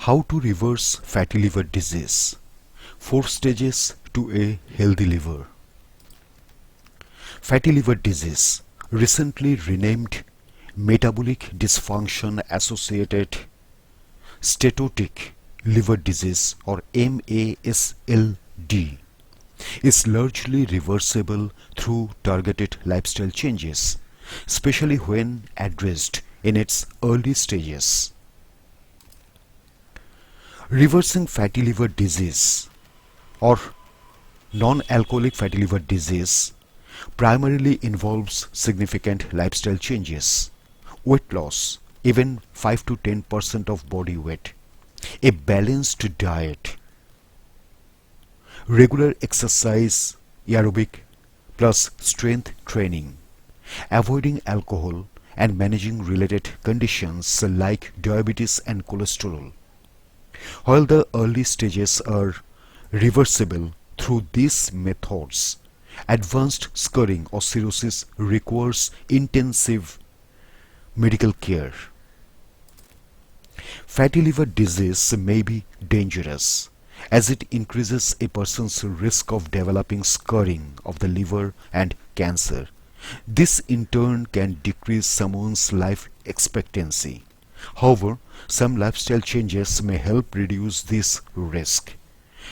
How to reverse fatty liver disease? 4 stages to a healthy liver. Fatty liver disease, recently renamed metabolic dysfunction associated steatotic liver disease or NASLD, is largely reversible through targeted lifestyle changes, especially when addressed in its early stages. Reversing fatty liver disease or non-alcoholic fatty liver disease primarily involves significant lifestyle changes, weight loss, even 5 to 10% of body weight, a balanced diet, regular exercise, aerobic plus strength training, avoiding alcohol, and managing related conditions like diabetes and cholesterol. While the early stages are reversible through these methods, advanced scarring or cirrhosis requires intensive medical care. Fatty liver disease may be dangerous as it increases a person's risk of developing scarring of the liver and cancer. This in turn can decrease someone's life expectancy. However, some lifestyle changes may help reduce this risk.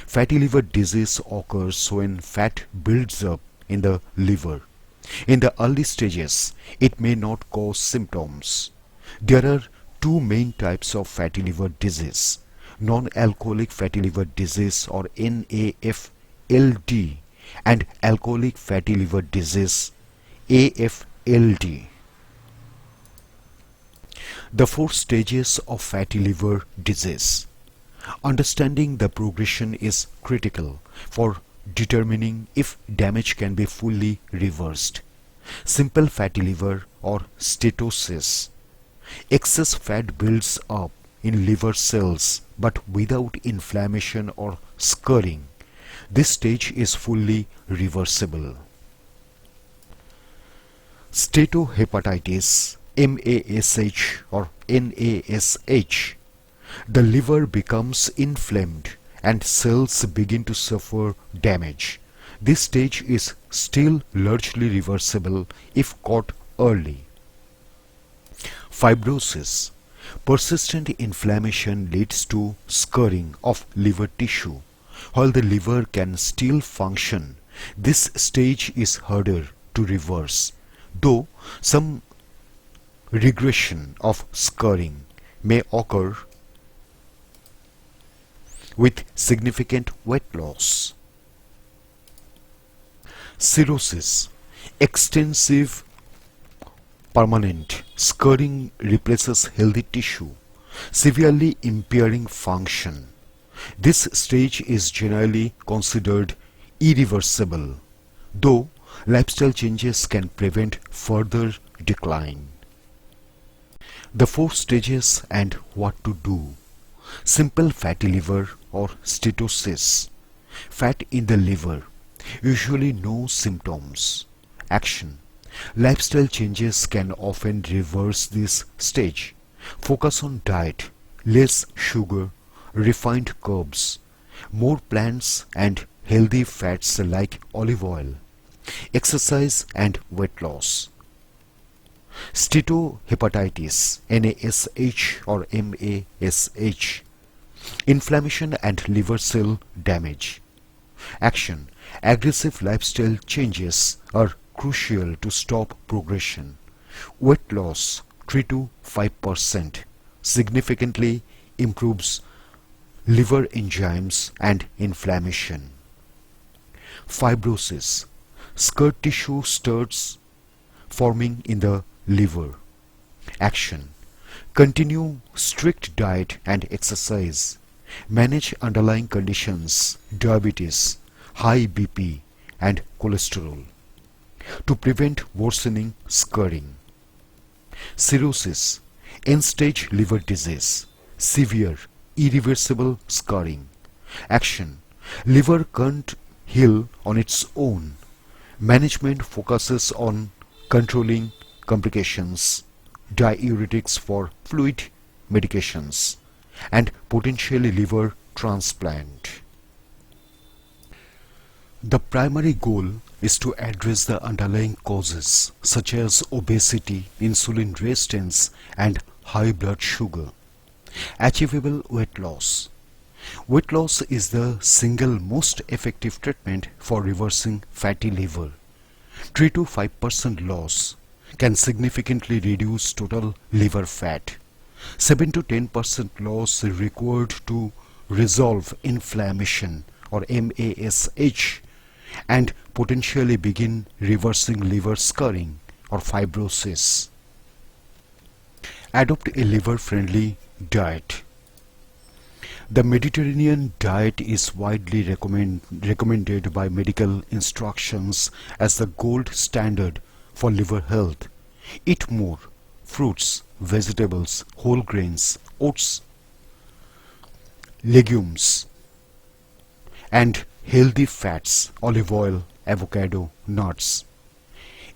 Fatty liver disease occurs when fat builds up in the liver. In the early stages, it may not cause symptoms. There are two main types of fatty liver disease: non-alcoholic fatty liver disease or NAFLD and alcoholic fatty liver disease AFLD. The 4 stages of fatty liver disease. Understanding the progression is critical for determining if damage can be fully reversed. Simple fatty liver or steatosis. Excess fat builds up in liver cells but without inflammation or scarring. This stage is fully reversible. Steatohepatitis, MASH or NASH. The liver becomes inflamed and cells begin to suffer damage. This stage is still largely reversible if caught early. Fibrosis. Persistent inflammation leads to scarring of liver tissue. While the liver can still function, this stage is harder to reverse, though some regression of scarring may occur with significant weight loss. Cirrhosis. Extensive permanent scarring replaces healthy tissue, severely impairing function. This stage is generally considered irreversible, though lifestyle changes can prevent further decline. The 4 stages and what to do. Simple fatty liver or steatosis. Fat in the liver, usually no symptoms. Action. Lifestyle changes can often reverse this stage. Focus on diet, less sugar, refined carbs, more plants and healthy fats like olive oil. Exercise and weight loss. Steatohepatitis, NASH or MASH. Inflammation and liver cell damage. Action. Aggressive lifestyle changes are crucial to stop progression. Weight loss 3 to 5% significantly improves liver enzymes and inflammation. Fibrosis. Scar tissue starts forming in the liver. Action. Continue strict diet and exercise. Manage underlying conditions, diabetes, high BP and cholesterol to prevent worsening scarring. Cirrhosis. End-stage liver disease. Severe, irreversible scarring. Action. Liver can't heal on its own. Management focuses on controlling complications, diuretics for fluid medications, and potentially liver transplant. The primary goal is to address the underlying causes such as obesity, insulin resistance, and high blood sugar. Achievable weight loss. Weight loss is the single most effective treatment for reversing fatty liver. 3 to 5% loss can significantly reduce total liver fat. 7 to 10% loss is required to resolve inflammation or NASH and potentially begin reversing liver scarring or fibrosis. Adopt a liver-friendly diet. The Mediterranean diet is widely recommended by medical instructions as the gold standard for liver health. Eat more fruits, vegetables, whole grains, oats, legumes, and healthy fats, olive oil, avocado, nuts.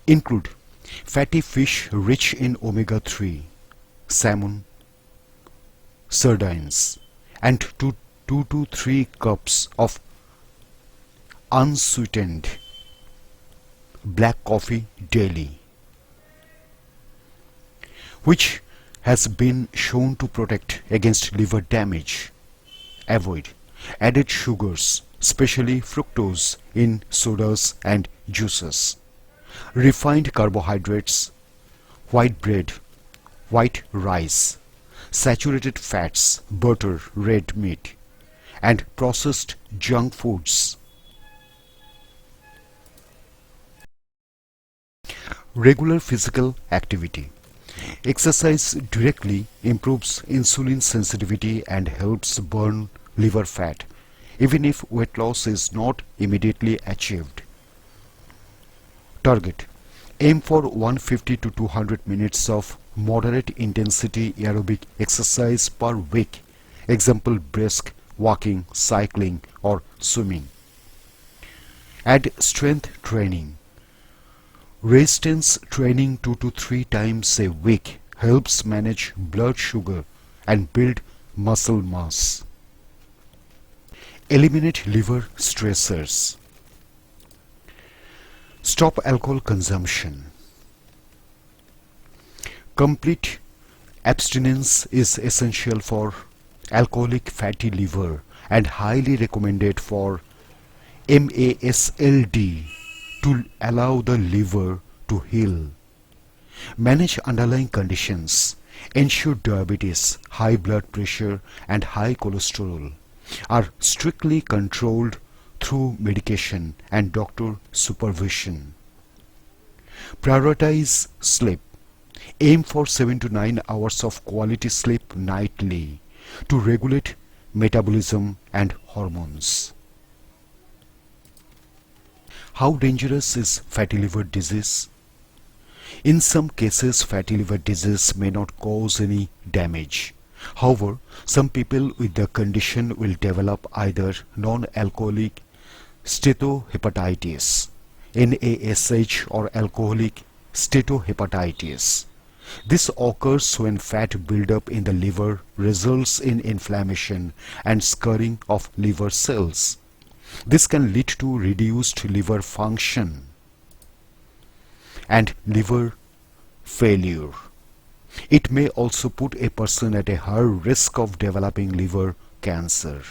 Include fatty fish rich in omega-3, salmon, sardines, and 2 to 3 cups of unsweetened black coffee daily, which has been shown to protect against liver damage. Avoid added sugars, especially fructose in sodas and juices. Refined carbohydrates, white bread, white rice, saturated fats, butter, red meat, and processed junk foods. Regular physical activity. Exercise directly improves insulin sensitivity and helps burn liver fat, even if weight loss is not immediately achieved. Target. Aim for 150 to 200 minutes of moderate intensity aerobic exercise per week. Example, brisk walking, cycling, or swimming. Add strength training. Resistance training 2 to 3 times a week helps manage blood sugar and build muscle mass. Eliminate liver stressors. Stop alcohol consumption. Complete abstinence is essential for alcoholic fatty liver and highly recommended for NASLD to allow the liver to heal. Manage underlying conditions. Ensure diabetes, high blood pressure, and high cholesterol are strictly controlled through medication and doctor supervision. Prioritize sleep. Aim for 7 to 9 hours of quality sleep nightly to regulate metabolism and hormones. How dangerous is fatty liver disease? In some cases, fatty liver disease may not cause any damage. However, some people with the condition will develop either non-alcoholic Steatohepatitis, NASH, or alcoholic Steatohepatitis. This occurs when fat buildup in the liver results in inflammation and scarring of liver cells. This can lead to reduced liver function and liver failure. It may also put a person at a higher risk of developing liver cancer.